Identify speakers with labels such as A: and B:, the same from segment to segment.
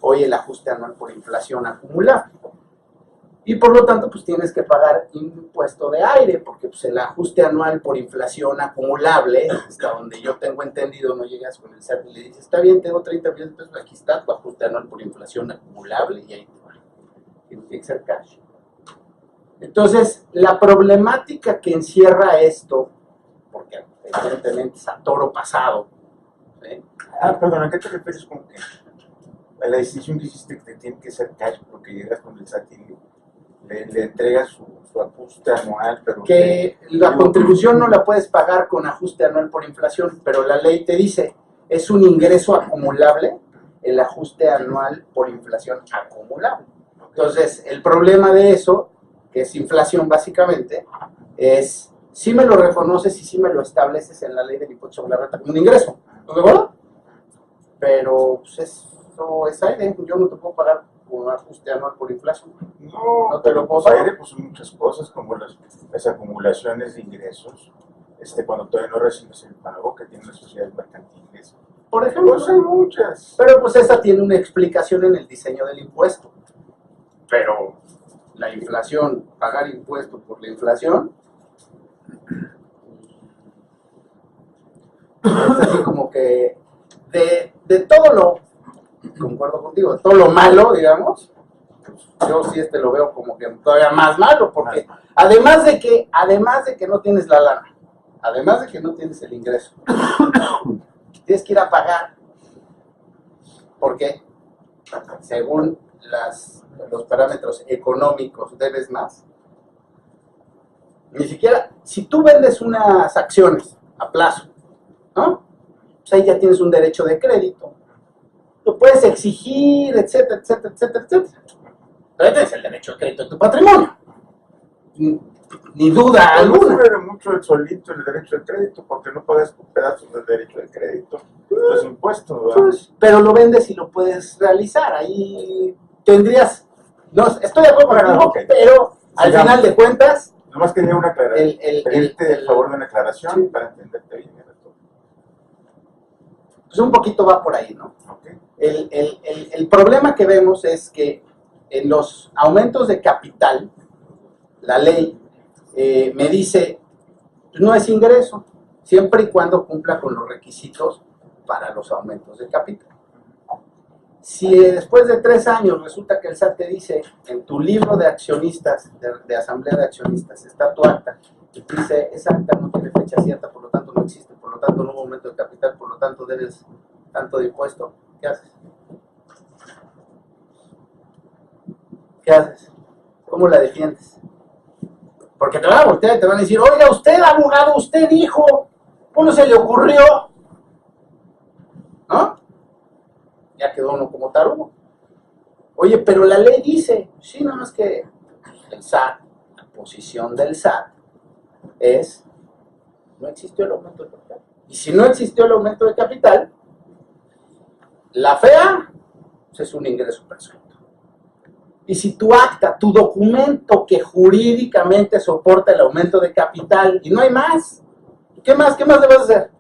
A: hoy el ajuste anual por inflación acumulable. Y por lo tanto, pues tienes que pagar impuesto de aire, porque pues el ajuste anual por inflación acumulable, hasta donde yo tengo entendido, no llegas con el SAT y le dices, está bien, tengo 30 millones de pesos, aquí está tu ajuste anual por inflación acumulable, y ahí te va. Tiene que ser cash. Entonces, la problemática que encierra esto, porque evidentemente es a toro pasado, ¿sí?
B: Perdón, ¿a qué te refieres con que la decisión que hiciste que tiene que ser cash porque llegas con el SAT y le entregas su ajuste anual? Pero
A: que la contribución no la puedes pagar con ajuste anual por inflación, pero la ley te dice, es un ingreso acumulable el ajuste anual por inflación acumulable. Entonces, el problema de eso, que es inflación básicamente, es si me lo reconoces y si me lo estableces en la ley del impuesto sobre la renta como un ingreso, ¿no de acuerdo? Pero pues eso es aire, yo no te puedo pagar con ajuste anual por inflación.
B: no te lo puedo pagar. Pues son muchas cosas como las acumulaciones de ingresos, cuando todavía no recibes el pago que tienen las sociedades mercantiles.
A: Por ejemplo,
B: pues hay muchas.
A: Pero pues esa tiene una explicación en el diseño del impuesto. Pero la inflación, pagar impuestos por la inflación, es así como que de todo lo, concuerdo contigo, de todo lo malo, digamos, pues yo sí lo veo como que todavía más malo, porque además de que no tienes la lana, además de que no tienes el ingreso, tienes que ir a pagar, porque según los parámetros económicos debes más. Ni siquiera, si tú vendes unas acciones a plazo, ¿no? Pues ahí ya tienes un derecho de crédito. Lo puedes exigir, etcétera, etcétera, etcétera, etcétera. Pero ahí tienes el derecho de crédito de tu patrimonio. Ni duda alguna.
B: No sube mucho el solito el derecho de crédito porque no pagas pedazos del derecho de crédito, los impuestos, ¿verdad?
A: Pues, pero lo vendes y lo puedes realizar. Ahí tendrías, no, estoy de acuerdo contigo,
B: Okay.
A: Pero al final de cuentas,
B: nomás quería una aclaración, pedirte el favor de una aclaración
A: sí,
B: para entenderte bien.
A: Pues un poquito va por ahí, ¿no?
B: Okay.
A: El problema que vemos es que en los aumentos de capital, la ley me dice, pues no es ingreso, siempre y cuando cumpla con los requisitos para los aumentos de capital. Si después de 3 años resulta que el SAT te dice, en tu libro de accionistas, de asamblea de accionistas, está tu acta, y te dice, esa acta no tiene fecha cierta, por lo tanto no existe, por lo tanto no hubo aumento de capital, por lo tanto debes tanto de impuesto, ¿qué haces? ¿Qué haces? ¿Cómo la defiendes? Porque te van a voltear y te van a decir, oiga, usted, abogado, usted dijo, ¿cómo se le ocurrió? ¿No? Ya quedó uno como tarugo. Oye, pero la ley dice, sí, nada más que el SAT, la posición del SAT es, no existió el aumento de capital. Y si no existió el aumento de capital, la FEA pues es un ingreso presupuestario. Y si tu acta, tu documento que jurídicamente soporta el aumento de capital, y no hay más, ¿qué más debes hacer?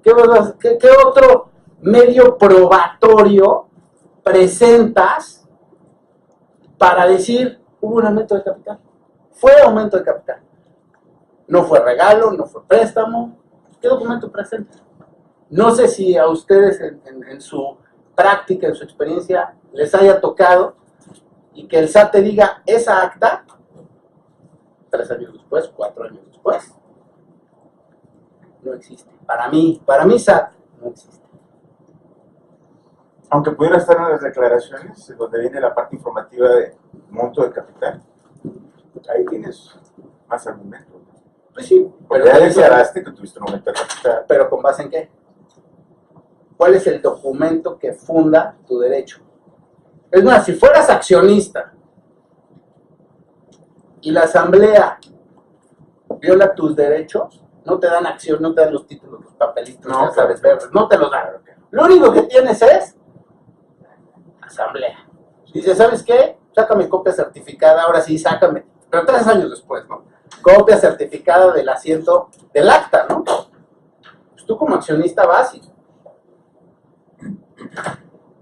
A: ¿Qué otro medio probatorio presentas para decir, hubo un aumento de capital? Fue aumento de capital. No fue regalo, no fue préstamo. ¿Qué documento presentas? No sé si a ustedes en su práctica, en su experiencia, les haya tocado y que el SAT te diga esa acta 3 años después, 4 años después. No existe. Para mí SAT no existe.
B: Aunque pudiera estar en las declaraciones, donde viene la parte informativa de monto de capital, ahí tienes más argumentos.
A: Pues sí.
B: Pero ya declaraste que tuviste un aumento de capital.
A: ¿Pero con base en qué? ¿Cuál es el documento que funda tu derecho? Es más, si fueras accionista y la asamblea viola tus derechos, no te dan acción, no te dan los títulos, los papelitos,
B: no,
A: ya sabes, verdes, no te los dan. Lo único que tienes es asamblea. Dice, ¿sabes qué? Sácame copia certificada, ahora sí, sácame, pero 3 años después, ¿no? Copia certificada del asiento, del acta, ¿no? Pues tú como accionista vas y,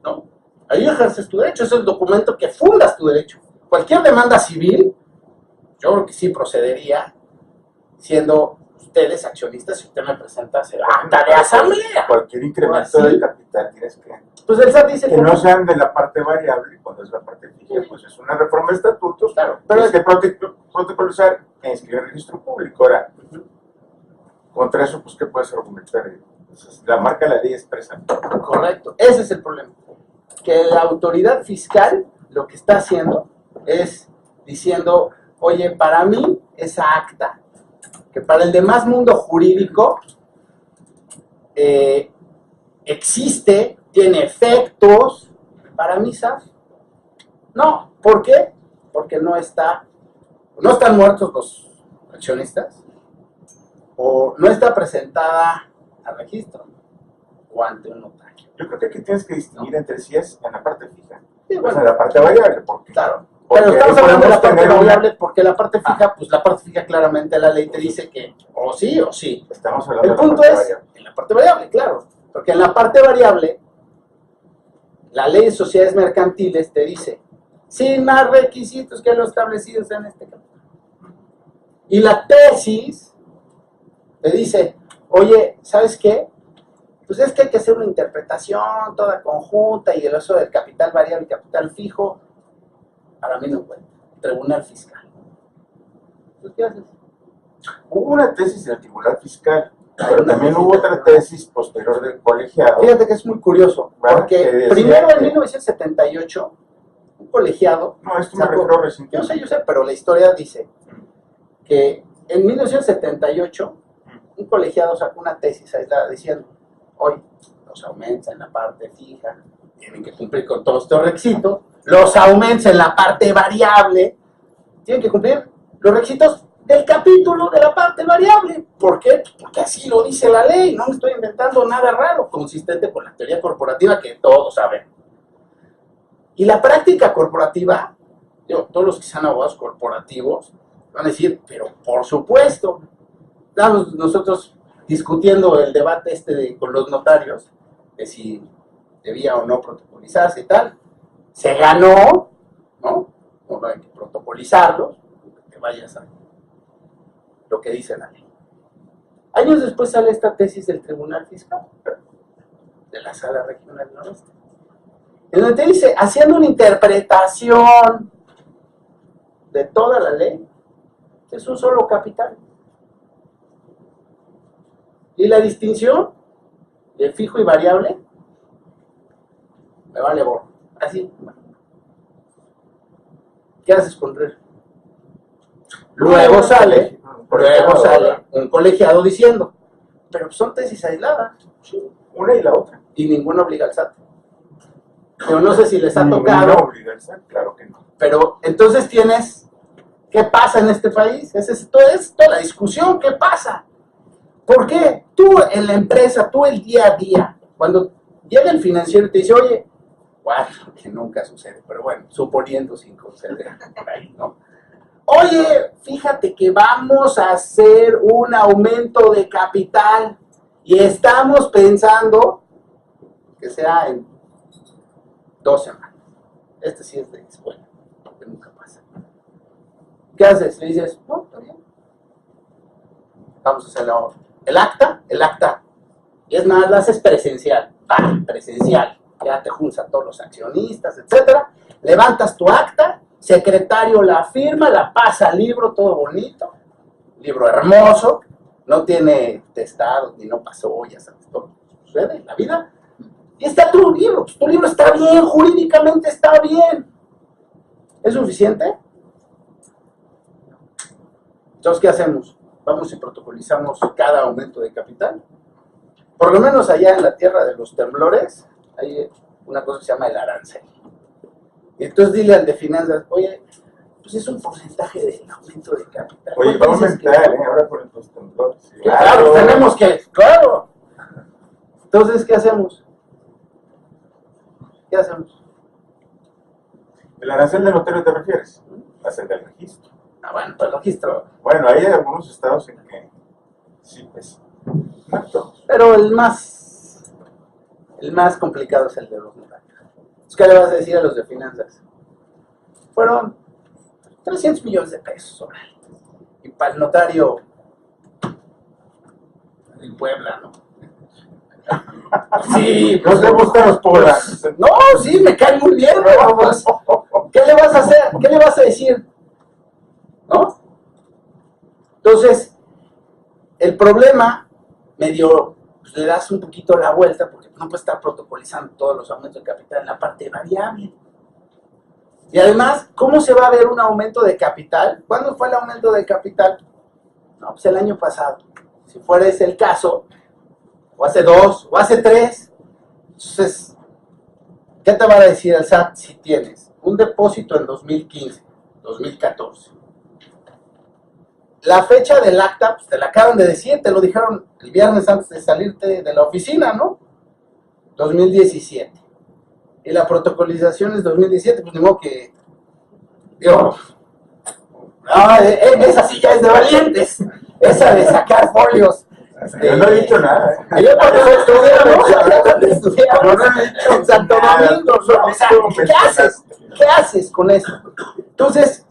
A: ¿no? Ahí ejerces tu derecho, es el documento que fundas tu derecho. Cualquier demanda civil, yo creo que sí procedería, siendo ustedes accionistas, si usted me presenta el acta de asamblea.
B: Cualquier incremento de capital tienes que...
A: Pues el SAT dice
B: que no sean de la parte variable, cuando es la parte fija, pues es una reforma de estatutos,
A: claro, pero
B: es que protocolizar e inscribir en el registro público. Ahora, contra eso, pues, ¿qué puedes argumentar? Entonces, la marca la ley expresa.
A: Correcto, ese es el problema. Que la autoridad fiscal lo que está haciendo es diciendo, oye, para mí esa acta, que para el demás mundo jurídico existe, tiene efectos, para mí, ¿sabes? No, ¿por qué? Porque no están muertos los accionistas, o no está presentada al registro, o ante un notario.
B: Yo creo que aquí tienes que distinguir entre si es en la parte fija,
A: Sí, bueno,
B: en la parte variable, porque...
A: Claro.
B: Porque
A: pero estamos hablando de la parte variable,
B: una...
A: porque la parte fija, pues la parte fija claramente la ley te dice que o sí o sí.
B: Estamos hablando
A: El
B: de la
A: punto
B: parte
A: es
B: variable.
A: en la parte variable, claro. Porque en la parte variable, la ley de sociedades mercantiles te dice, sin más requisitos que los establecidos en este capítulo. Y la tesis te dice, oye, ¿sabes qué? Pues es que hay que hacer una interpretación toda conjunta y el uso del capital variable y capital fijo, para mí no cuenta. Tribunal fiscal. ¿Tú qué haces?
B: Hubo una tesis del Tribunal Fiscal, pero también hubo otra tesis posterior del colegiado.
A: Fíjate que es muy curioso, porque primero en 1978, un colegiado...
B: No, esto me refiero recién.
A: Yo sé, pero la historia dice que en 1978, un colegiado sacó una tesis aislada diciendo, hoy los aumentos en la parte fija, tienen que cumplir con todos estos requisitos, los aumentos en la parte variable, tienen que cumplir los requisitos del capítulo de la parte variable. ¿Por qué? Porque así lo dice la ley, no me estoy inventando nada raro, consistente con la teoría corporativa que todos saben. Y la práctica corporativa, todos los que sean abogados corporativos van a decir, pero por supuesto, estamos nosotros discutiendo el debate con los notarios, de si debía o no protocolizarse y tal, se ganó, ¿no? No hay que protocolizarlo, que vayas a lo que dice la ley. Años después sale esta tesis del Tribunal Fiscal, de la Sala Regional Noreste, en donde te dice, haciendo una interpretación de toda la ley, es un solo capital. Y la distinción de fijo y variable, me vale gorro. Así. ¿Qué haces con él? Luego sale un colegiado diciendo, pero son tesis aisladas.
B: Una y la otra.
A: Y ninguna obliga al SAT. Yo no sé si les ha tocado.
B: No obliga al SAT, claro que no.
A: Pero entonces tienes, ¿qué pasa en este país? Es toda la discusión, ¿qué pasa? ¿Por qué? Tú en la empresa, tú el día a día, cuando llega el financiero y te dice, oye, bueno, que nunca sucede, pero bueno, suponiendo sin conceder por ahí, ¿no? Oye, fíjate que vamos a hacer un aumento de capital y estamos pensando que sea en 2 semanas. Este sí es de escuela, porque nunca pasa. ¿Qué haces? Le dices, no, está bien. Vamos a hacer el acta, y es más, la haces presencial, presencial, ya te juntas a todos los accionistas, etcétera, levantas tu acta, secretario la firma, la pasa al libro, todo bonito, libro hermoso, no tiene testados, ni no pasó, ya sabes, todo sucede en la vida, y está tu libro, pues tu libro está bien, jurídicamente está bien. ¿Es suficiente? Entonces, ¿qué hacemos? Vamos y protocolizamos cada aumento de capital. Por lo menos allá en la tierra de los temblores, hay una cosa que se llama el arancel. Y entonces dile al de finanzas, oye, pues es un porcentaje del aumento de capital.
B: Oye, vamos a aumentar, ahora por los temblores.
A: Claro, tenemos que, claro. Entonces, ¿qué hacemos? ¿Qué hacemos?
B: ¿El arancel de notario te refieres? Hacer el registro.
A: Ah, bueno, pues el registro.
B: Bueno, hay algunos estados en que sí, pues, no todos.
A: Pero el más complicado es el de los notarios. ¿Qué le vas a decir a los de finanzas? Fueron 300 millones de pesos, órale. Y para el notario en Puebla, ¿no? Sí,
B: No te gustan los pobres.
A: no, sí, me caen muy bien, pero pues, ¿qué le vas a hacer? ¿Qué le vas a decir? ¿No? Entonces, el problema medio pues, le das un poquito la vuelta porque no puedes estar protocolizando todos los aumentos de capital en la parte variable. Y además, ¿cómo se va a ver un aumento de capital? ¿Cuándo fue el aumento de capital? No, pues el año pasado. Si fuera ese el caso, o hace 2, o hace 3, entonces, ¿qué te va a decir el SAT si tienes un depósito en 2015, 2014? La fecha del acta, pues te la acaban de decir, te lo dijeron el viernes antes de salirte de la oficina, ¿no? 2017. Y la protocolización es 2017, pues ni modo que... Dios, esa sí ya es de valientes, esa de sacar folios.
B: Yo no he dicho nada.
A: Yo cuando estudiamos en Santo Domingo, ¿no? O sea, ¿qué haces con eso? Entonces,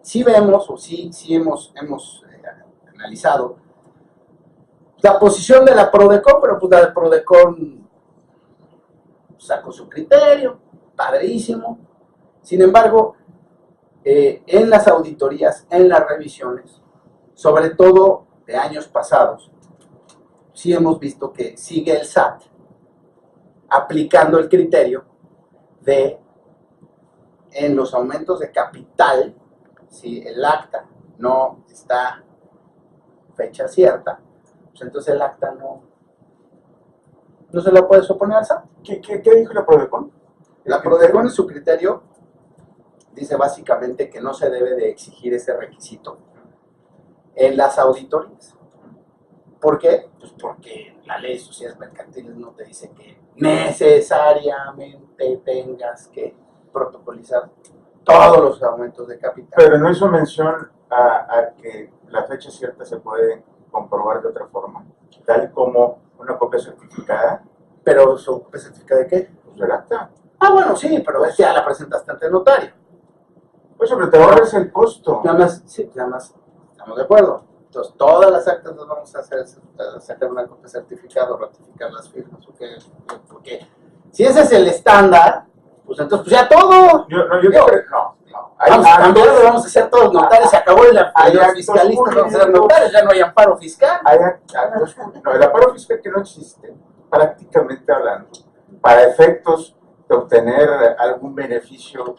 A: sí vemos, o sí hemos analizado la posición de la Prodecon, pero pues la de Prodecon sacó su criterio, padrísimo. Sin embargo, en las auditorías, en las revisiones, sobre todo de años pasados, sí hemos visto que sigue el SAT aplicando el criterio de, en los aumentos de capital, si el acta no está fecha cierta, pues entonces el acta no se lo puedes oponer al SAT.
B: ¿Qué dijo la Prodecon?
A: La Prodecon en su criterio dice básicamente que no se debe de exigir ese requisito en las auditorías. ¿Por qué? Pues porque la ley de sociedades mercantiles no te dice que necesariamente tengas que protocolizar todos los aumentos de capital.
B: Pero no hizo mención a que la fecha cierta se puede comprobar de otra forma, tal como una copia certificada.
A: ¿Pero su copia certificada de qué?
B: Pues del acta.
A: Ah, bueno, sí, pero es que ya la presentaste ante el notario.
B: Pues sobre te ahorras el costo.
A: Nada más, sí, nada más, estamos de acuerdo. Entonces, todas las actas las vamos a hacer, sacar una copia certificada o ratificar las firmas. Porque si ese es el estándar, pues entonces pues ya todo.
B: Yo creo que no.
A: Vamos a cambiarlo, vamos a hacer todos notarios, se acabó y los fiscalistas vamos a ser notarios, ya no hay amparo fiscal.
B: No, el amparo fiscal que no existe, prácticamente hablando, para efectos de obtener algún beneficio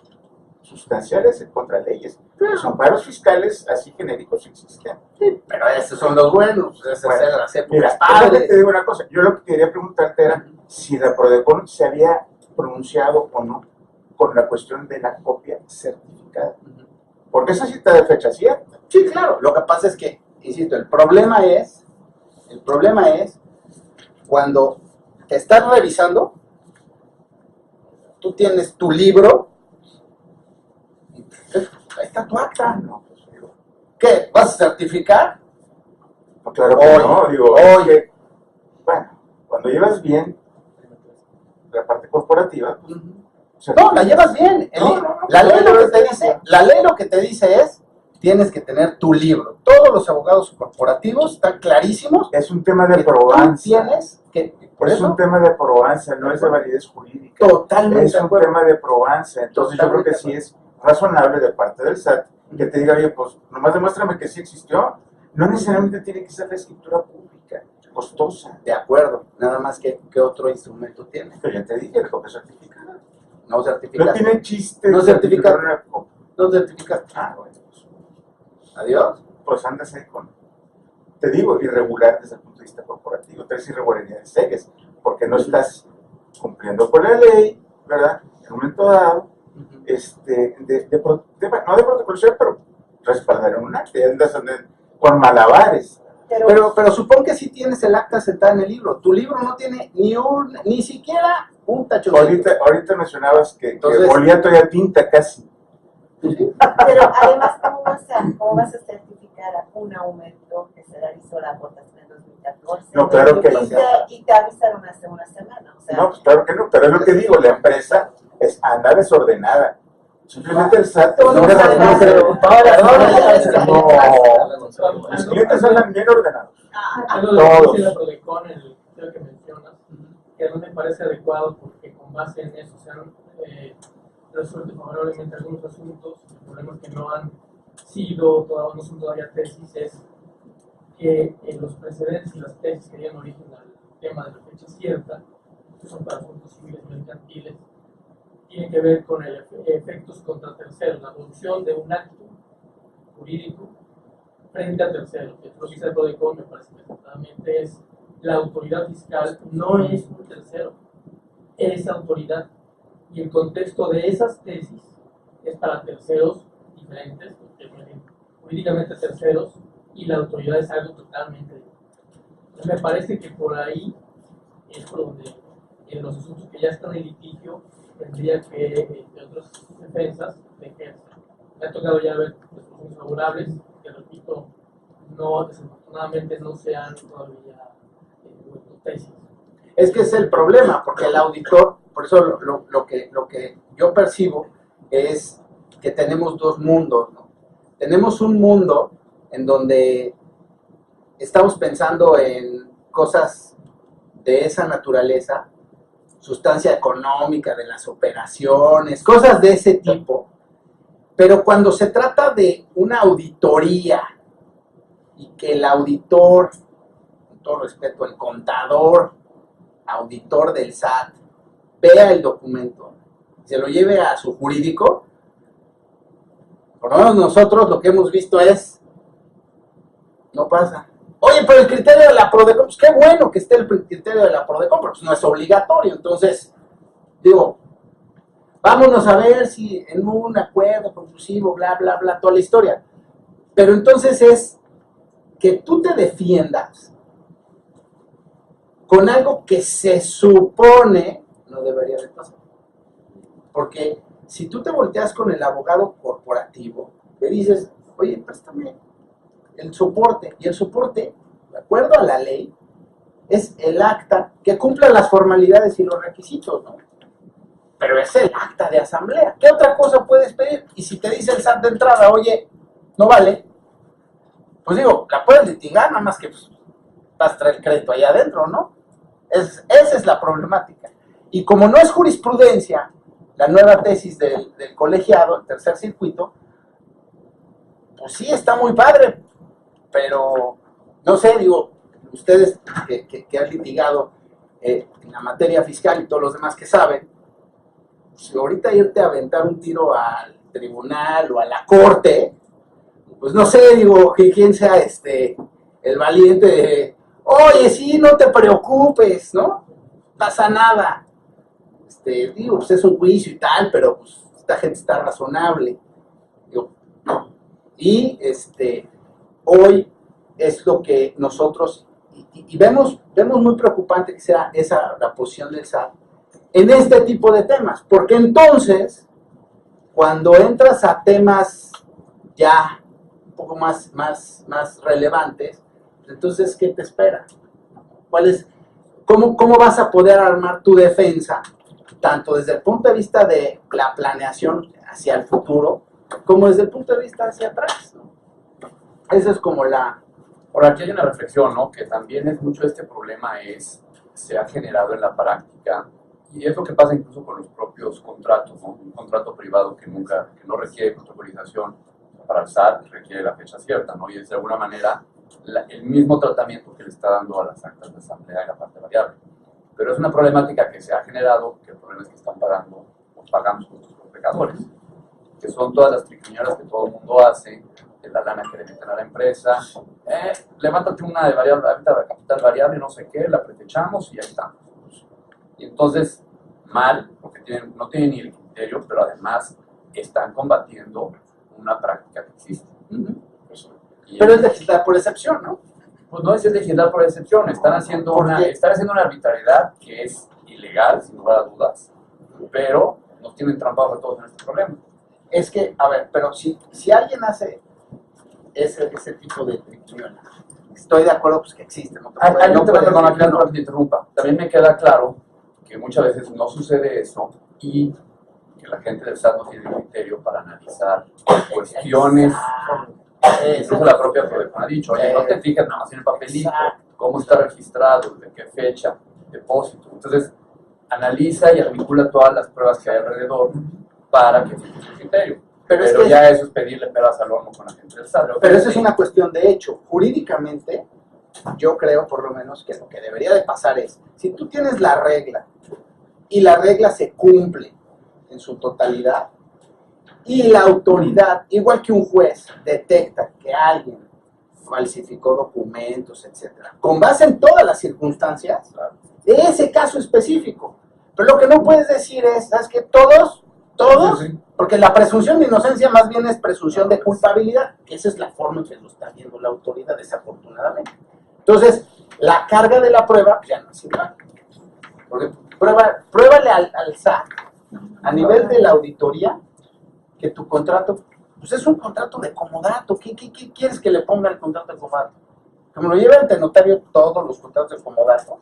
B: sustanciales en contra leyes. Los amparos fiscales así genéricos existen.
A: Sí, pero esos son los buenos, esas
B: Bueno,
A: son las épocas
B: mira,
A: padres.
B: te digo una cosa, yo lo que quería preguntarte era si la Prodecon se había pronunciado o no con la cuestión de la copia certificada. Porque esa cita de fecha cierta.
A: Sí, claro, lo que pasa es que, insisto, el problema es cuando te estás revisando, tú tienes tu libro, ahí está tu acta.
B: No, pues, digo,
A: ¿Qué? ¿Vas a certificar?
B: no, claro que no, digo, oye, bueno, cuando llevas bien la parte corporativa, pues,
A: No, la llevas bien. La ley lo que te dice es, tienes que tener tu libro. Todos los abogados corporativos están clarísimos.
B: es un tema de
A: que tú
B: probanza.
A: tienes que, por
B: Es
A: eso,
B: un tema de probanza, no es de validez jurídica.
A: totalmente
B: Es
A: de
B: un
A: acuerdo.
B: tema de probanza. Entonces yo creo que sí es razonable de parte del SAT que te diga, oye, pues nomás demuéstrame que sí existió. No necesariamente tiene que ser la escritura pública, costosa.
A: De acuerdo. Nada más que ¿qué otro instrumento tiene?
B: Pero ya te dije, la copia certificada.
A: No
B: No
A: certificas.
B: tiene chiste.
A: No certifica.
B: una copia.
A: No certificas.
B: Ah, bueno,
A: Adiós.
B: pues andas ahí con, te digo, irregular desde el punto de vista corporativo. Tres irregularidades serias, porque no estás cumpliendo con la ley, ¿verdad? En un momento dado, no de protocolización, pero respaldar un acta, y andas con malabares.
A: Pero supón que sí tienes el acta sentada en el libro. Tu libro no tiene ni siquiera un tachoncito.
B: Ahorita mencionabas que
A: Entonces,
B: olía todavía tinta casi.
C: Pero además, ¿cómo vas a certificar un aumento que se realizó la aportación en 2014.
B: No, claro que no.
C: Y te avisaron hace una semana. O sea,
B: No, pues claro que no, pero es lo que digo, la empresa anda desordenada. Simplemente el SAT no
A: Los
B: clientes andan bien ordenados.
D: Todos. La Prodecon, el que mencionas, que no me parece adecuado porque con base en eso se han resuelto favorablemente algunos asuntos. El problema que no han sido, no son todavía tesis, es que los precedentes y las tesis que dieron origen al tema de la fecha cierta, que son para asuntos civiles y mercantiles, tienen que ver con efectos contra terceros, la producción de un acto jurídico frente a terceros. Lo que dice el Prodecon, me parece que exactamente es la autoridad fiscal no es un tercero, es autoridad. Y el contexto de esas tesis es para terceros diferentes, jurídicamente terceros, y la autoridad es algo totalmente diferente. Me parece que por ahí es por donde en los asuntos que ya están en litigio tendría que de otras defensas de ejercer. Me ha tocado ya ver resoluciones favorables que, repito, no, desafortunadamente no se han todavía vuelto tesis.
A: Es que es el problema, porque el auditor, por eso lo que yo percibo es que tenemos dos mundos, ¿no? Tenemos un mundo en donde estamos pensando en cosas de esa naturaleza, sustancia económica, de las operaciones, cosas de ese tipo, pero cuando se trata de una auditoría y que el auditor, con todo respeto, el contador, auditor del SAT, vea el documento, se lo lleve a su jurídico, por lo menos nosotros lo que hemos visto es, no pasa. Oye, pero el criterio de la Prodecon, pues qué bueno que esté el criterio de la Prodecon, pero pues no es obligatorio. Entonces, digo, vámonos a ver si en un acuerdo conclusivo, bla, bla, bla, toda la historia. Pero entonces es que tú te defiendas con algo que se supone no debería de pasar. Porque si tú te volteas con el abogado corporativo, le dices, oye, préstame el soporte, y el soporte, de acuerdo a la ley, es el acta que cumpla las formalidades y los requisitos, ¿no? Pero es el acta de asamblea. ¿Qué otra cosa puedes pedir? Y si te dice el SAT de entrada, oye, no vale, pues digo, la puedes litigar, nada más que pues, vas a traer crédito allá adentro, ¿no? Esa es la problemática. Y como no es jurisprudencia, la nueva tesis del colegiado, el tercer circuito, pues sí, está muy padre, pero no sé, digo, ustedes que han litigado en la materia fiscal y todos los demás que saben, si ahorita irte a aventar un tiro al tribunal o a la corte, pues no sé, digo, que quién sea el valiente de, oye, sí, no te preocupes, ¿no? Pasa nada. Digo, pues es un juicio y tal, pero pues esta gente está razonable. Digo, no. Y hoy es lo que nosotros, y vemos muy preocupante que sea esa la posición del SAT en este tipo de temas, porque entonces, cuando entras a temas ya un poco más relevantes, entonces, ¿qué te espera? ¿Cómo vas a poder armar tu defensa, tanto desde el punto de vista de la planeación hacia el futuro, como desde el punto de vista hacia atrás, ¿no? Esa es como la...
E: Ahora, aquí hay una reflexión, ¿no? Que también es mucho este problema se ha generado en la práctica, y es lo que pasa incluso con los propios contratos, ¿no? Un contrato privado que no requiere protocolización para el SAT, requiere la fecha cierta, ¿no? Y es de alguna manera el mismo tratamiento que le está dando a las actas de asamblea y la parte variable. Pero es una problemática que se ha generado, que el problema es que están pagando, o pagamos nuestros pecadores, que son todas las triquiñuelas que todo el mundo hace, de la lana que le meten a la empresa, levántate una de variable, de capital variable, no sé qué, la pretechamos y ahí estamos. Y entonces, mal, porque no tienen ni el criterio, pero además están combatiendo una práctica que existe.
A: Pero es legislar por excepción, ¿no?
E: Pues no es legislar por excepción, están haciendo una arbitrariedad que es ilegal, sin lugar a dudas, pero nos tienen trampados a todos en este problema.
A: Es que, a ver, pero si alguien hace ese tipo de triquiñuela, estoy de acuerdo pues, que existe. No,
E: Hay un tema,
A: puedes
E: perdón,
A: decir
E: aquí
A: que
E: no te interrumpa. También me queda claro que muchas veces no sucede eso y que la gente del SAT no tiene criterio para analizar cuestiones. Incluso la propia Prodecon ha dicho, oye, no te fijas nada más en el papelito, cómo está registrado, de qué fecha, depósito. Entonces, analiza y articula todas las pruebas que hay alrededor para que fijes tu criterio.
A: Pero es
E: Pero
A: que
E: ya eso es pedirle peras al horno con la gente del SAT.
A: Pero eso es una cuestión de hecho. Jurídicamente, yo creo por lo menos que lo que debería de pasar es, si tú tienes la regla y la regla se cumple en su totalidad y la autoridad, igual que un juez, detecta que alguien falsificó documentos, etcétera, con base en todas las circunstancias, de ese caso específico. Pero lo que no puedes decir es, ¿sabes qué? Todos,
E: Sí, sí.
A: porque la presunción de inocencia más bien es presunción de culpabilidad, que esa es la forma en que lo está viendo la autoridad, desafortunadamente. Entonces, la carga de la prueba pues, ya no es igual. Porque pruébale al SAT, a nivel de la auditoría, que tu contrato, pues es un contrato de comodato. ¿Qué quieres que le ponga el contrato de comodato? Como lo lleva ante notario todos los contratos de comodato.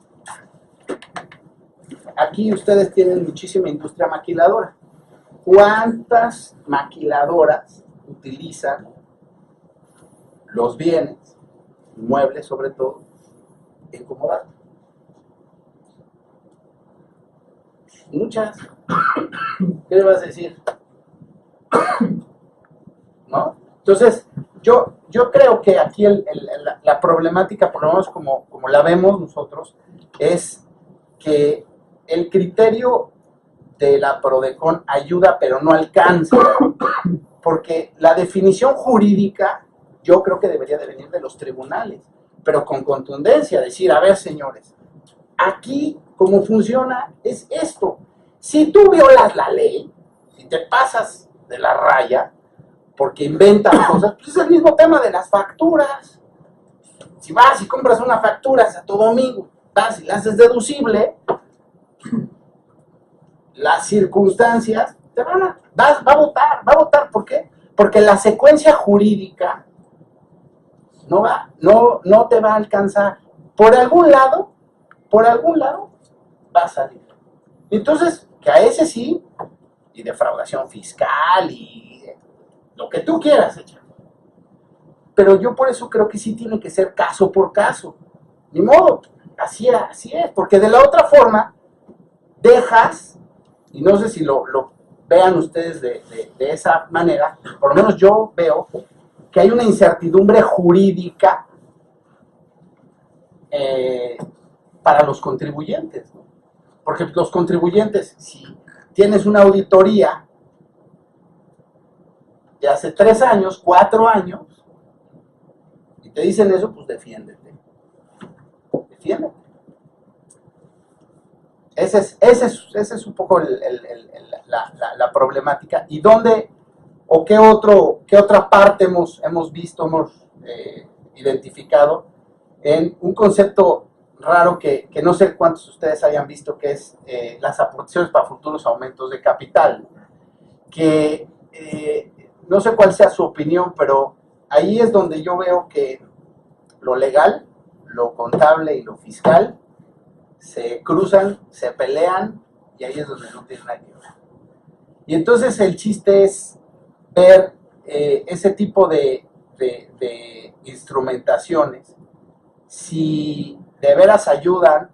A: Aquí ustedes tienen muchísima industria maquiladora. ¿Cuántas maquiladoras utilizan los bienes, inmuebles sobre todo, en comodato? Muchas. ¿Qué le vas a decir? ¿No? Entonces, yo creo que aquí la problemática, por lo menos como la vemos nosotros, es que el criterio de la Prodecon ayuda pero no alcanza, porque la definición jurídica yo creo que debería de venir de los tribunales, pero con contundencia, decir, a ver señores, aquí cómo funciona es esto. Si tú violas la ley, si te pasas de la raya, porque inventas cosas, pues es el mismo tema de las facturas. Si vas y compras una factura a Santo Domingo, vas y la haces deducible, las circunstancias te va a votar. ¿Por qué? Porque la secuencia jurídica no te va a alcanzar. Por algún lado va a salir. Entonces, que a ese sí, y defraudación fiscal y lo que tú quieras echar. Pero yo por eso creo que sí tiene que ser caso por caso. Ni modo, así es, porque de la otra forma dejas, y no sé si lo vean ustedes de esa manera, por lo menos yo veo que hay una incertidumbre jurídica para los contribuyentes, ¿no? Porque los contribuyentes, si tienes una auditoría de hace 3 años, 4 años, y te dicen eso, pues defiéndete. Defiéndete. Ese es un poco la problemática. ¿Y dónde o qué otra parte hemos visto, hemos identificado en un concepto raro que no sé cuántos de ustedes hayan visto, que es las aportaciones para futuros aumentos de capital? Que no sé cuál sea su opinión, pero ahí es donde yo veo que lo legal, lo contable y lo fiscal se cruzan, se pelean, y ahí es donde no tienen nada que ver. Y entonces el chiste es ver ese tipo de instrumentaciones, si de veras ayudan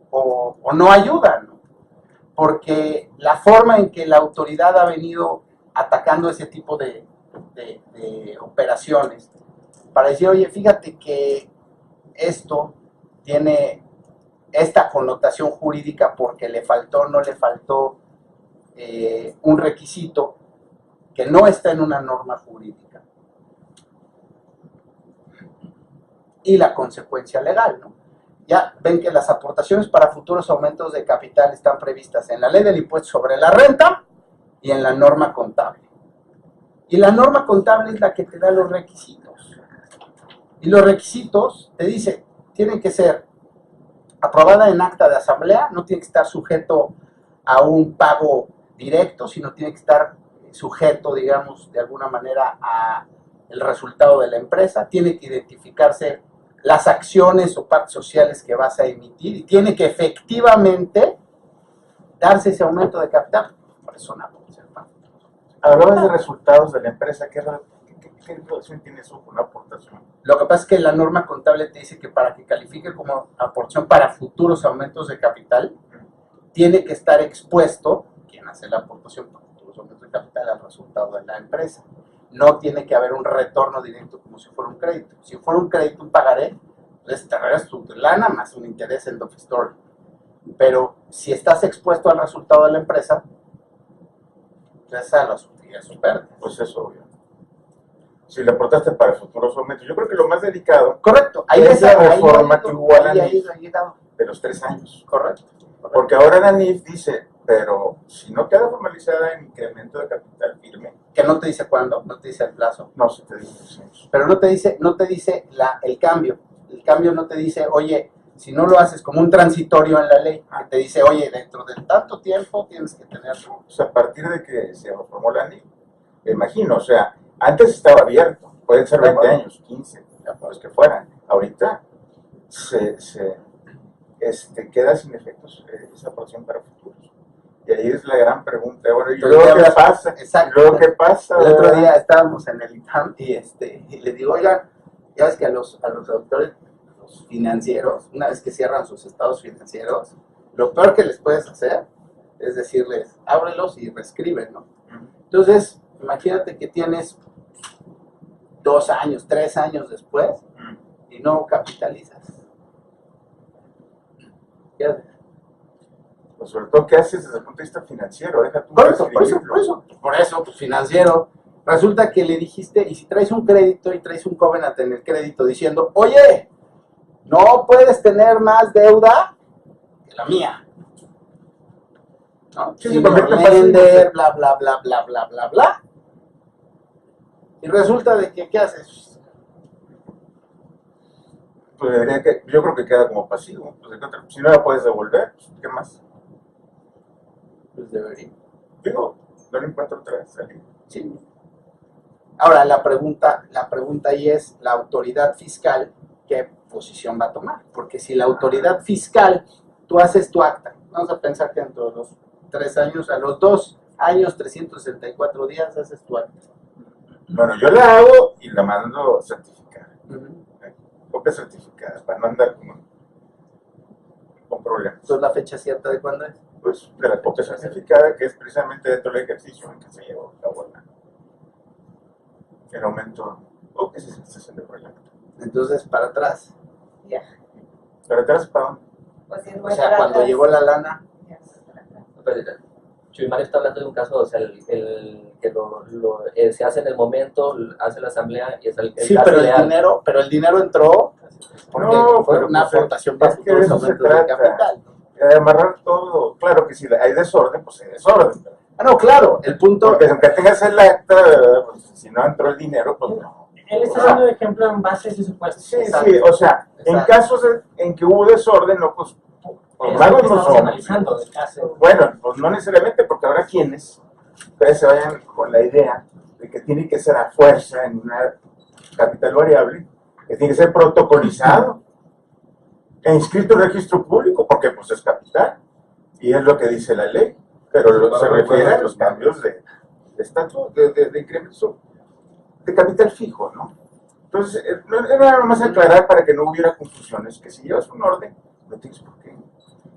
A: o no ayudan, ¿no? Porque la forma en que la autoridad ha venido atacando ese tipo de operaciones, para decir, oye, fíjate que esto tiene esta connotación jurídica porque no le faltó un requisito que no está en una norma jurídica. Y la consecuencia legal, ¿no? Ya ven que las aportaciones para futuros aumentos de capital están previstas en la ley del impuesto sobre la renta y en la norma contable. Y la norma contable es la que te da los requisitos. Y los requisitos te dice, tienen que ser aprobada en acta de asamblea, no tiene que estar sujeto a un pago directo, sino tiene que estar sujeto, digamos, de alguna manera a el resultado de la empresa, tiene que identificarse las acciones o partes sociales que vas a emitir y tiene que efectivamente darse ese aumento de capital. Por eso no puede ser parte.
B: Hablabas de resultados de la empresa. ¿Qué relación tiene eso con una aportación?
A: Lo que pasa es que la norma contable te dice que para que califique como aportación para futuros aumentos de capital, tiene que estar expuesto, quien hace la aportación para futuros aumentos de capital, al resultado de la empresa. No tiene que haber un retorno directo como si fuera un crédito. Si fuera un crédito, un pagaré, pues te regalas tu lana más un interés en the story. Pero si estás expuesto al resultado de la empresa, pues a las utilidades superan.
B: Pues es obvio. Si le aportaste para futuros aumentos, yo creo que lo más delicado
A: Correcto. Ahí
B: es la
A: ahí
B: reforma que hubo a la
A: ahí
B: NIF
A: ha llegado.
B: de los 3 años.
A: Correcto.
B: Porque ahora la NIF dice, pero si no queda formalizada en incremento de capital firme,
A: Que no te dice cuándo, no te dice el plazo.
B: no se te dice 3 años.
A: Pero no te dice el cambio. El cambio no te dice, oye, si no lo haces como un transitorio en la ley, que te dice, oye, dentro de tanto tiempo tienes que tenerlo.
B: O sea, a partir de que se reformó la NIF, me imagino, o sea, antes estaba abierto, pueden ser 20 años, 15, los que fueran. Ahorita queda sin efectos esa porción para futuros. Y ahí es la gran pregunta. Bueno, ¿y luego qué pasa?
A: Exacto.
B: ¿Y luego qué pasa?
A: El otro día estábamos en el ITAM y le digo, oigan, ya ves que a los auditores, los financieros, una vez que cierran sus estados financieros, lo peor que les puedes hacer es decirles, ábrelos y reescriben, ¿no? Entonces, imagínate que tienes 2 años, 3 años después y no capitalizas. ¿Qué haces?
B: Pues sobre todo, ¿qué haces desde el punto de vista financiero? Deja tú
A: Por eso, pues financiero. Resulta que le dijiste, y si traes un crédito y traes un covenant en el crédito diciendo, oye, no puedes tener más deuda que la mía. ¿No?
B: Sí,
A: Sin
B: porque te
A: vender, bla, bla, bla, bla, bla, bla, bla. Y resulta de que, ¿qué haces?
B: Pues yo creo que queda como pasivo. Pues, si no la puedes devolver, pues, ¿qué más?
A: Pues debería.
B: Digo, no le encuentro otra vez salida.
A: Sí. Ahora, la pregunta ahí es, la autoridad fiscal, ¿qué posición va a tomar? Porque si la autoridad fiscal, tú haces tu acta, vamos a pensar que dentro de los 3 años, a los 2 años, 364 días, haces tu acta.
B: Bueno, yo la hago y la mando certificada. Copia certificada, para no andar con problemas.
A: Entonces, ¿la fecha cierta de cuándo es?
B: Pues de la copia certificada, que es precisamente dentro del ejercicio en que se llevó a cabo el aumento o que se sensación de proyecto.
A: Entonces, para atrás.
C: Ya.
B: ¿Pero atrás para dónde?
C: Pues si es
A: O
C: muy
A: sea,
C: para
A: cuando
C: atrás,
A: llegó la lana,
C: ya es para atrás.
F: Pero, Chuy Mario está hablando de un caso, o sea, que se hace en el momento, hace la asamblea y es el
A: sí,
F: caso
A: pero
F: ideal.
A: el dinero entró porque
B: No,
A: fue
B: pero
A: una
B: pues,
A: aportación para
B: es que de
A: futuros
B: eso se
A: aumentos de
B: trata.
A: capital.
B: Amarrar todo. Claro que si hay desorden, pues hay desorden.
A: Ah, no, claro, el punto...
B: Porque aunque tengas el acta, pues, si no entró el dinero, pues no.
D: Él está dando de ejemplo en base a ese supuesto.
B: Sí,
A: Exacto.
B: sí, o sea, en
A: Exacto.
B: casos en que hubo desorden, no, pues,
D: Es
B: magos
D: lo que
B: no
D: estamos
B: somos.
D: analizando del caso.
B: Bueno, pues no necesariamente, porque habrá quienes ustedes se vayan con la idea de que tiene que ser a fuerza en una capital variable, que tiene que ser protocolizado e inscrito en registro público, porque pues es capital, y es lo que dice la ley, pero se refiere a los cambios de estatus, de incremento de capital fijo, ¿no? Entonces, era nada más aclarar para que no hubiera confusiones, que si llevas un orden, no tienes por qué.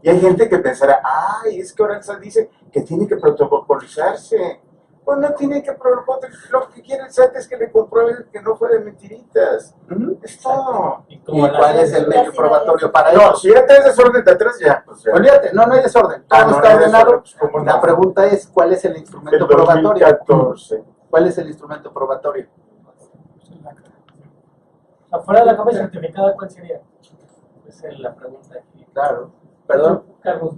B: Y hay gente que pensará, ay, es que ahora se dice que tiene que protocolizarse. Pues no tiene que protocolizarse, lo que quiere el SAT es que le compruebe que no fue de mentiritas. Es todo.
A: ¿Y cuál es el medio probatorio para
B: No,
A: eso?
B: si ya traes desorden de atrás, ya, pues ya.
A: Olvídate, no hay desorden, todo
B: Ah, no,
A: está
B: no hay
A: ordenado.
B: desorden, pues, ¿cómo no?
A: La pregunta es, ¿cuál es el instrumento
B: El
A: probatorio?
B: 2014.
A: ¿Cuál es el instrumento probatorio?
D: Afuera de la copia certificada, ¿cuál sería? Esa es la pregunta aquí.
A: Claro. Perdón.
D: Carlos,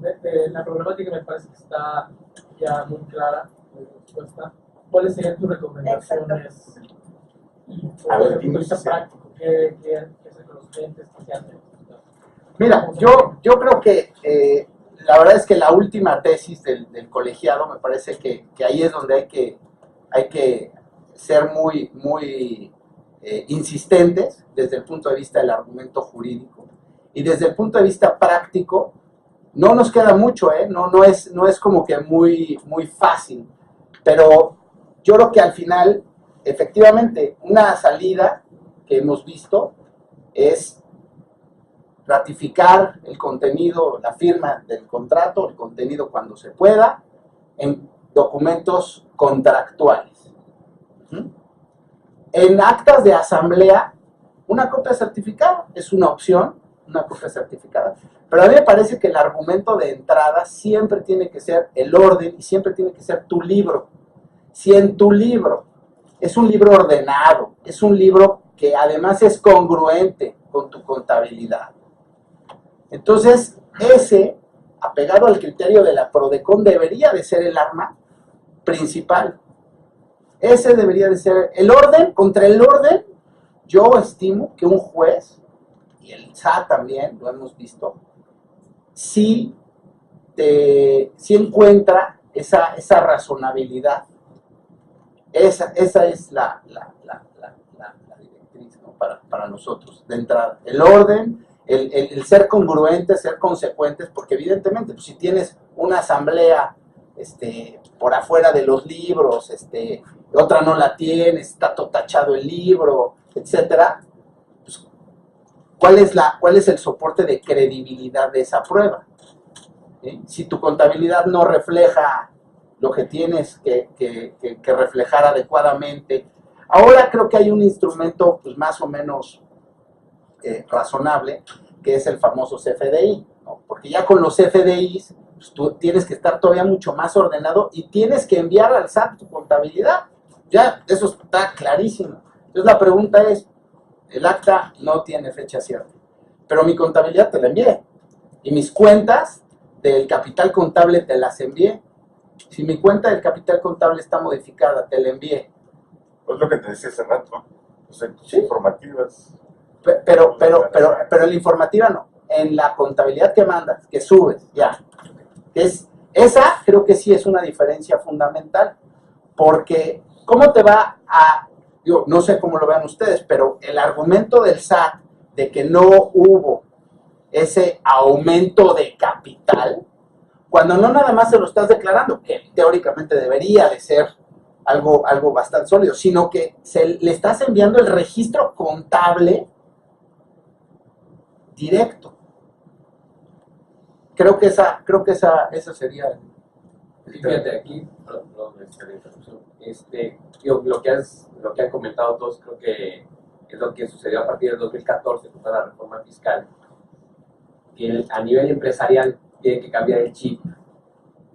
D: la problemática me parece que está ya muy clara, muy expuesta. ¿Cuáles serían tus recomendaciones?
B: A ver,
D: Desde el punto de vista
B: sí.
D: práctico, ¿qué hacer con los clientes que se hacen?
A: Mira, yo creo que la verdad es que la última tesis del colegiado me parece que ahí es donde hay que ser muy insistentes desde el punto de vista del argumento jurídico, y desde el punto de vista práctico no nos queda mucho, no es como que muy fácil, pero yo creo que al final, efectivamente, una salida que hemos visto es ratificar el contenido, la firma del contrato, el contenido cuando se pueda, en documentos contractuales. En actas de asamblea, una copia certificada es una opción, una copia certificada, pero a mí me parece que el argumento de entrada siempre tiene que ser el orden y siempre tiene que ser tu libro. Si en tu libro es un libro ordenado, es un libro que además es congruente con tu contabilidad, entonces ese, apegado al criterio de la PRODECON, debería de ser el arma principal. Ese debería de ser el orden. Contra el orden, yo estimo que un juez, y el SAT también, lo hemos visto, sí encuentra esa razonabilidad. Esa es la directriz, ¿no? para nosotros, de entrada. El orden, el ser congruentes, ser consecuentes, porque evidentemente, pues, si tienes una asamblea por afuera de los libros, otra no la tiene, está todo tachado el libro, etcétera, pues, ¿cuál es el soporte de credibilidad de esa prueba? ¿Sí? Si tu contabilidad no refleja lo que tienes que reflejar adecuadamente, ahora creo que hay un instrumento, pues, más o menos razonable, que es el famoso CFDI, ¿no? Porque ya con los CFDIs, pues, tú tienes que estar todavía mucho más ordenado y tienes que enviar al SAT tu contabilidad. Ya, eso está clarísimo. Entonces la pregunta es, el acta no tiene fecha cierta, pero mi contabilidad te la envié, y mis cuentas del capital contable te las envié. Si mi cuenta del capital contable está modificada, te la envié.
B: Pues lo que te decía hace rato, ¿no? Pues en tus
A: Sí.
B: informativas.
A: Pero en la informativa no. En la contabilidad que mandas, que subes, ya. Esa creo que sí es una diferencia fundamental, porque ¿cómo te va a...? Yo no sé cómo lo vean ustedes, pero el argumento del SAT de que no hubo ese aumento de capital, cuando no nada más se lo estás declarando, que teóricamente debería de ser algo bastante sólido, sino que le estás enviando el registro contable directo. Creo que esa sería...
G: Y fíjate, aquí, perdón, la interrupción. Lo que han comentado todos, creo que es lo que sucedió a partir del 2014 con toda la reforma fiscal, que a nivel empresarial tiene que cambiar el chip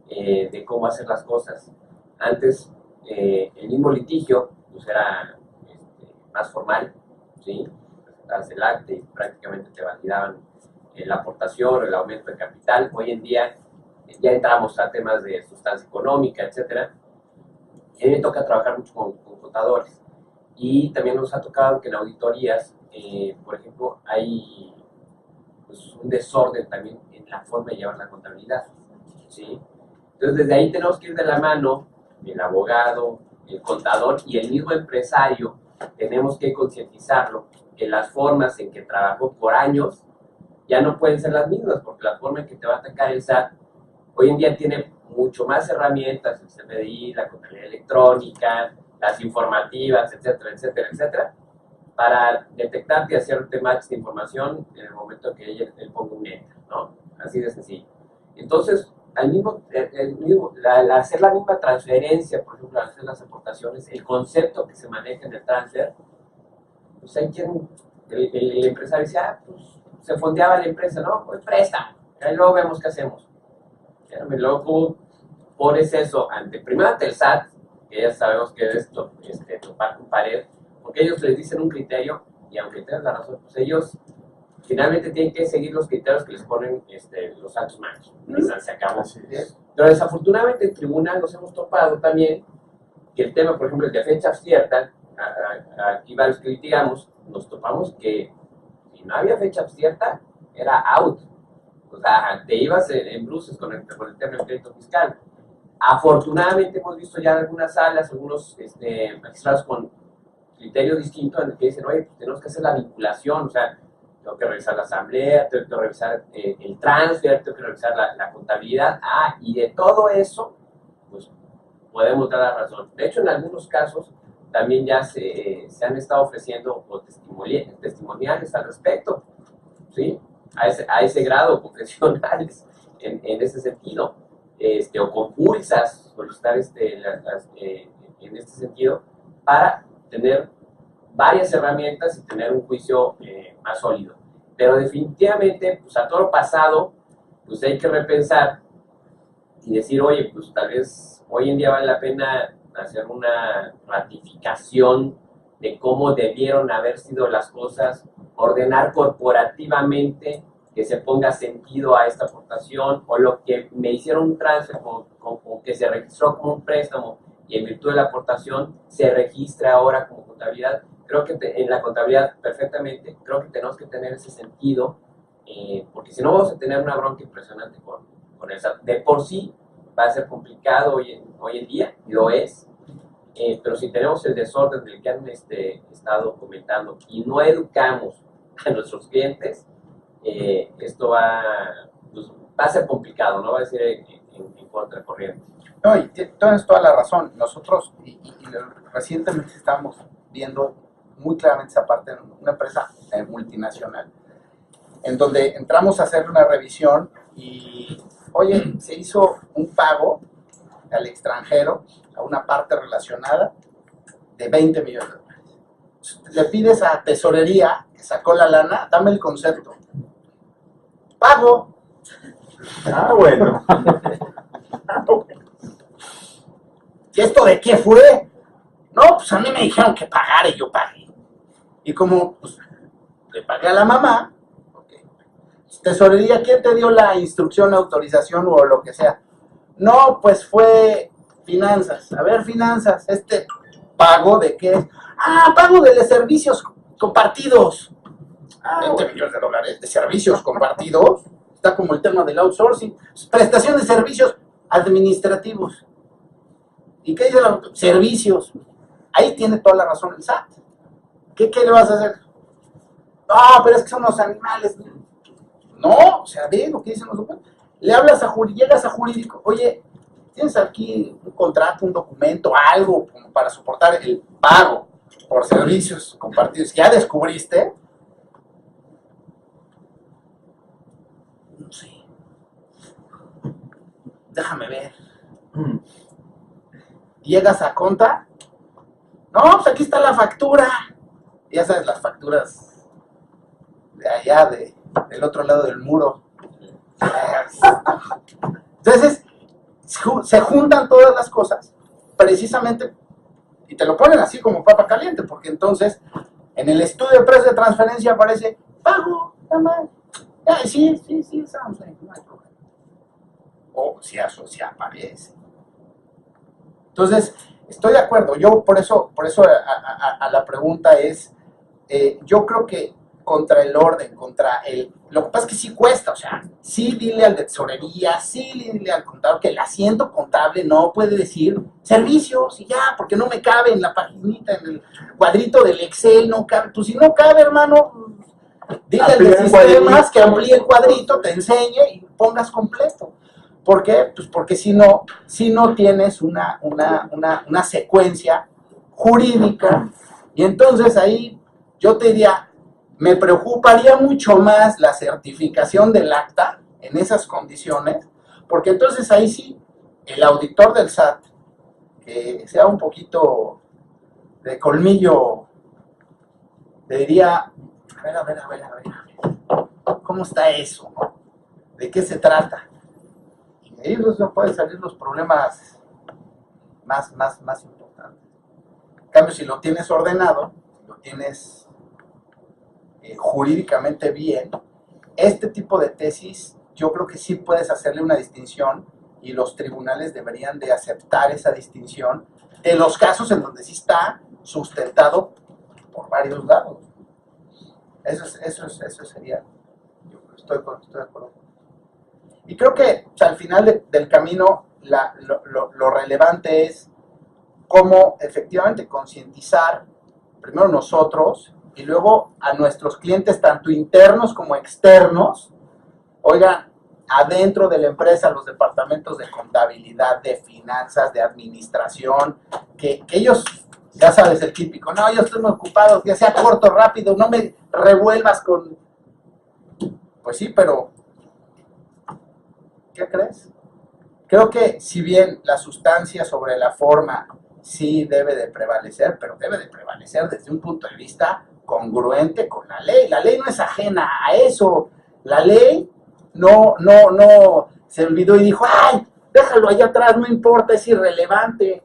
G: de cómo hacer las cosas. Antes, el mismo litigio pues era más formal, ¿sí? Presentabas el acta y prácticamente te validaban la aportación o el aumento de capital. Hoy en día ya entramos a temas de sustancia económica, etcétera. Y a mí me toca trabajar mucho con contadores. Y también nos ha tocado que en auditorías, por ejemplo, hay pues, un desorden también en la forma de llevar la contabilidad, ¿sí? Entonces, desde ahí tenemos que ir de la mano el abogado, el contador y el mismo empresario. Tenemos que concientizarlo que las formas en que trabajó por años ya no pueden ser las mismas, porque la forma en que te va a atacar el SAT hoy en día tiene mucho más herramientas, el CFDI, la contabilidad electrónica, las informativas, etcétera, etcétera, etcétera, para detectarte y hacerte match de información en el momento que él ponga un enter, ¿no? Así de sencillo. Entonces, al hacer la misma transferencia, por ejemplo, al hacer las aportaciones, el concepto que se maneja en el transfer, pues hay quien, el empresario dice, pues se fondeaba la empresa, ¿no? Pues presta, ahí luego vemos qué hacemos. Pero luego pones eso primero ante el SAT, que ya sabemos que es topar con pared, porque ellos les dicen un criterio, y aunque tengan la razón, pues ellos finalmente tienen que seguir los criterios que les ponen los altos mandos. Se acabó. Pero desafortunadamente en tribunal nos hemos topado también que el tema, por ejemplo, el de fecha cierta, aquí varios que litigamos, nos topamos que si no había fecha cierta, era out. O sea, te ibas en bruces con el tema del crédito fiscal. Afortunadamente hemos visto ya en algunas salas, algunos magistrados con criterio distinto en el que dicen, oye, pues tenemos que hacer la vinculación, o sea, tengo que revisar la asamblea, tengo que revisar el transfer, tengo que revisar la contabilidad, y de todo eso, pues podemos dar la razón. De hecho, en algunos casos también ya se han estado ofreciendo testimoniales al respecto, ¿sí? A ese grado, confesionales, en ese sentido, o concursas, solicitar en este sentido, para tener varias herramientas y tener un juicio más sólido. Pero definitivamente, pues a todo lo pasado, pues hay que repensar y decir, oye, pues tal vez hoy en día vale la pena hacer una ratificación de cómo debieron haber sido las cosas, ordenar corporativamente que se ponga sentido a esta aportación, o lo que me hicieron un transfer o que se registró como un préstamo y en virtud de la aportación se registra ahora como contabilidad. Creo que en la contabilidad perfectamente, creo que tenemos que tener ese sentido, porque si no vamos a tener una bronca impresionante con el SAT. De por sí va a ser complicado hoy en día, y lo es, pero si tenemos el desorden del que han estado comentando y no educamos a nuestros clientes, esto va a ser complicado, ¿no? Va a ser en contracorriente.
A: No, y tienes toda la razón. Nosotros, y recientemente estamos viendo muy claramente esa parte en una empresa multinacional, en donde entramos a hacer una revisión y, oye, se hizo un pago al extranjero, a una parte relacionada, de 20 millones de dólares. Le pides a tesorería, que sacó la lana, dame el concepto. Pago.
B: Bueno.
A: ¿Y esto de qué fue? No, pues a mí me dijeron que pagara y yo pagué. Y como pues, le pagué a la mamá, okay. Tesorería, ¿quién te dio la instrucción, autorización o lo que sea? No, pues fue finanzas. A ver, finanzas, ¿pago de qué es? Pago de servicios compartidos. 20 millones de dólares de servicios compartidos. Está como el tema del outsourcing. Prestación de servicios administrativos. ¿Y qué dice la servicios? Ahí tiene toda la razón el SAT. ¿Qué le vas a hacer? No, pero es que son los animales. No, o sea, ve lo que dicen los documentos. Le hablas llegas a jurídico. Oye, ¿tienes aquí un contrato, un documento, algo como para soportar el pago por servicios compartidos? ¿Ya descubriste? No sé. Déjame ver. Llegas a conta. No, pues aquí está la factura. Ya sabes, las facturas de allá, del otro lado del muro. Entonces, se juntan todas las cosas, precisamente, y te lo ponen así como papa caliente, porque entonces, en el estudio de precios de transferencia aparece, pago, nada más. Sí, estamos ahí, no hay problema. O si aparece. Entonces, estoy de acuerdo. Yo por eso a la pregunta es, yo creo que contra el orden, lo que pasa es que sí cuesta, o sea, sí dile al de tesorería, sí dile al contador que el asiento contable no puede decir servicios y ya, porque no me cabe en la paginita, en el cuadrito del Excel, no cabe. Pues si no cabe, hermano, dile al de sistemas que amplíe el cuadrito, te enseñe y pongas completo. ¿Por qué? Pues porque si no tienes una secuencia jurídica, y entonces ahí yo te diría, me preocuparía mucho más la certificación del acta en esas condiciones, porque entonces ahí sí, el auditor del SAT, que sea un poquito de colmillo, le diría, a ver, ¿cómo está eso? ¿No? ¿De qué se trata? Y ahí no pueden salir los problemas más importantes. En cambio, si lo tienes ordenado, lo tienes jurídicamente bien, este tipo de tesis yo creo que sí puedes hacerle una distinción y los tribunales deberían de aceptar esa distinción de los casos en donde sí está sustentado por varios lados. Eso sería, yo estoy de acuerdo. Y creo que o sea, al final del camino lo relevante es cómo efectivamente concientizar primero nosotros y luego a nuestros clientes, tanto internos como externos, oigan, adentro de la empresa, los departamentos de contabilidad, de finanzas, de administración, que ellos, ya sabes, el típico, no, yo estoy muy ocupado, que sea corto, rápido, no me revuelvas con... Pues sí, pero ¿qué crees? Creo que si bien la sustancia sobre la forma sí debe de prevalecer, pero debe de prevalecer desde un punto de vista congruente con la ley. La ley no es ajena a eso. La ley no se olvidó y dijo, ¡ay, déjalo allá atrás, no importa, es irrelevante!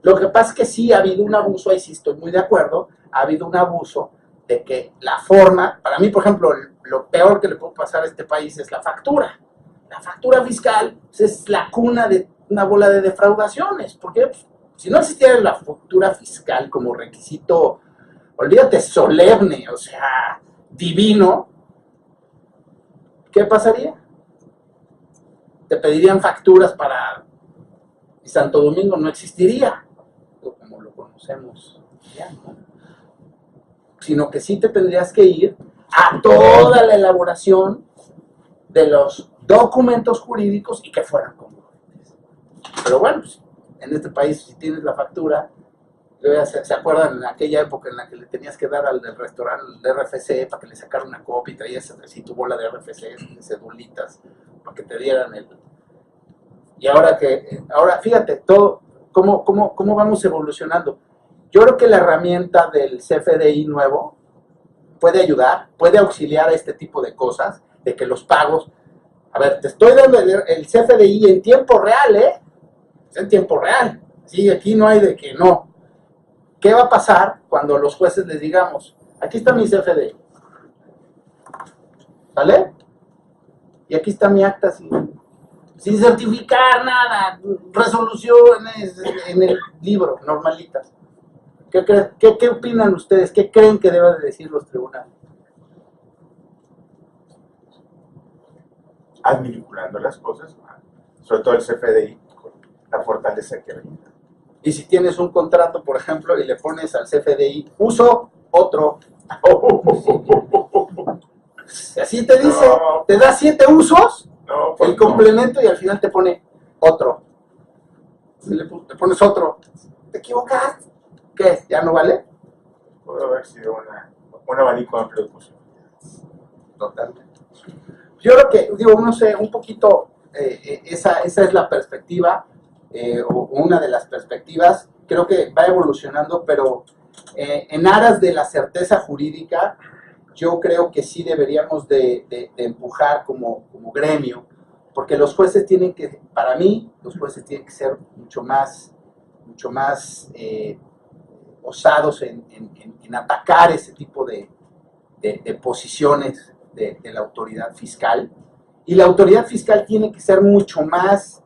A: Lo que pasa es que sí ha habido un abuso, ahí sí estoy muy de acuerdo, ha habido un abuso de que la forma, para mí, por ejemplo, lo peor que le puede pasar a este país es la factura. La factura fiscal pues, es la cuna de una bola de defraudaciones, porque pues, si no existiera la factura fiscal como requisito, olvídate, solemne, o sea, divino, ¿qué pasaría? Te pedirían facturas para... y Santo Domingo no existiría, como lo conocemos ya, ¿no? Sino que sí te tendrías que ir a toda la elaboración de los documentos jurídicos y que fueran congruentes. Pero bueno, pues, en este país, si tienes la factura, ¿se acuerdan en aquella época en la que le tenías que dar al del restaurante el RFC para que le sacara una copia y traías así tu bola de RFC, de cedulitas, para que te dieran el... Y ahora fíjate, todo, cómo vamos evolucionando. Yo creo que la herramienta del CFDI nuevo puede ayudar, puede auxiliar a este tipo de cosas, de que los pagos... A ver, te estoy dando el CFDI en tiempo real, ¿eh? Es en tiempo real. Sí, aquí no hay de que no. ¿Qué va a pasar cuando los jueces les digamos, aquí está mi CFDI? ¿Sale? Y aquí está mi acta sin certificar nada, resoluciones en el libro, normalitas. ¿Qué opinan ustedes? ¿Qué creen que deben de decir los tribunales?
B: Administrando las cosas, sobre todo el CFDI, con la fortaleza que brinda.
A: Y si tienes un contrato, por ejemplo, y le pones al CFDI, uso otro. Así te dice,
B: No.
A: te da 7 usos,
B: No, pues
A: el complemento, y al final te pone otro. Y le pones otro. ¿Te equivocaste? ¿Qué? ¿Ya no vale?
B: Puede haber sido un abanico amplio de posibilidades.
A: Totalmente. Yo creo que, digo, no sé, un poquito, esa es la perspectiva, o una de las perspectivas. Creo que va evolucionando, pero en aras de la certeza jurídica, yo creo que sí deberíamos de empujar como gremio, porque los jueces tienen que, para mí, los jueces tienen que ser mucho más osados en atacar ese tipo de posiciones de la autoridad fiscal. Y la autoridad fiscal tiene que ser mucho más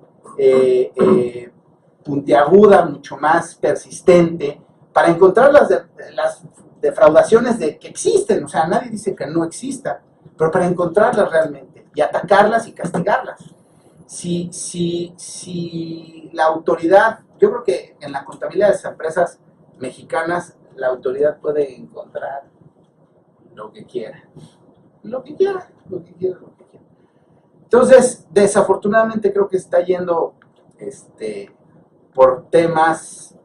A: puntiaguda, mucho más persistente, para encontrar las defraudaciones que existen. O sea, nadie dice que no existan, pero para encontrarlas realmente y atacarlas y castigarlas. Si la autoridad, yo creo que en la contabilidad de las empresas mexicanas, la autoridad puede encontrar lo que quiera. Entonces, desafortunadamente creo que está yendo por temas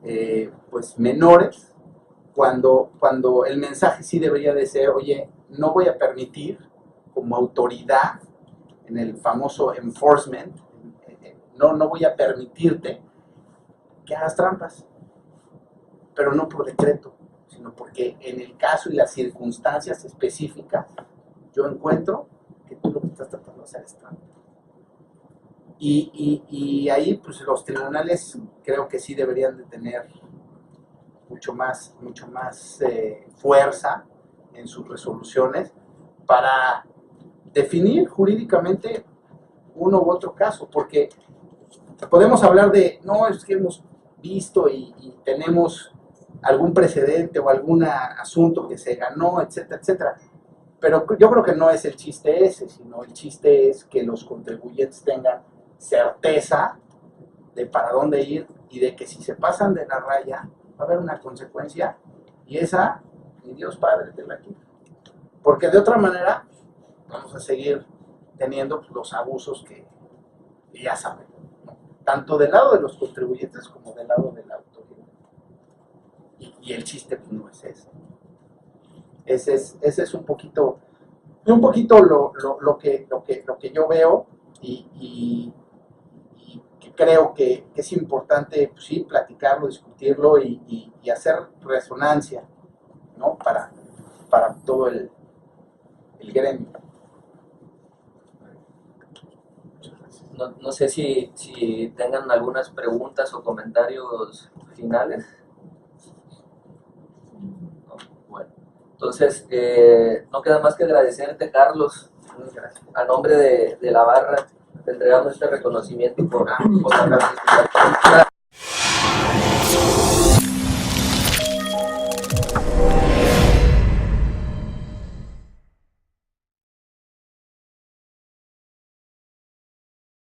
A: pues menores, cuando el mensaje sí debería de ser, oye, no voy a permitir como autoridad en el famoso enforcement, no voy a permitirte que hagas trampas, pero no por decreto, sino porque en el caso y las circunstancias específicas yo encuentro que tú lo que estás tratando de hacer es trampa. Y ahí pues los tribunales creo que sí deberían de tener mucho más fuerza en sus resoluciones para definir jurídicamente uno u otro caso, porque podemos hablar de, no, es que hemos visto y tenemos algún precedente o algún asunto que se ganó, etcétera, etcétera. Pero yo creo que no es el chiste ese, sino el chiste es que los contribuyentes tengan certeza de para dónde ir y de que si se pasan de la raya va a haber una consecuencia, y esa y Dios Padre te la quita. Porque de otra manera vamos a seguir teniendo pues, los abusos que ya saben, ¿no? Tanto del lado de los contribuyentes como del lado de la autoridad. Y el chiste pues, no es ese. Ese es un poquito lo que yo veo y que creo que es importante, pues, sí, platicarlo, discutirlo y hacer resonancia, ¿no? Para todo el gremio.
F: No sé si tengan algunas preguntas o comentarios finales. No, bueno, entonces no queda más que agradecerte, Carlos. A nombre de la barra te entregamos este reconocimiento por la participación.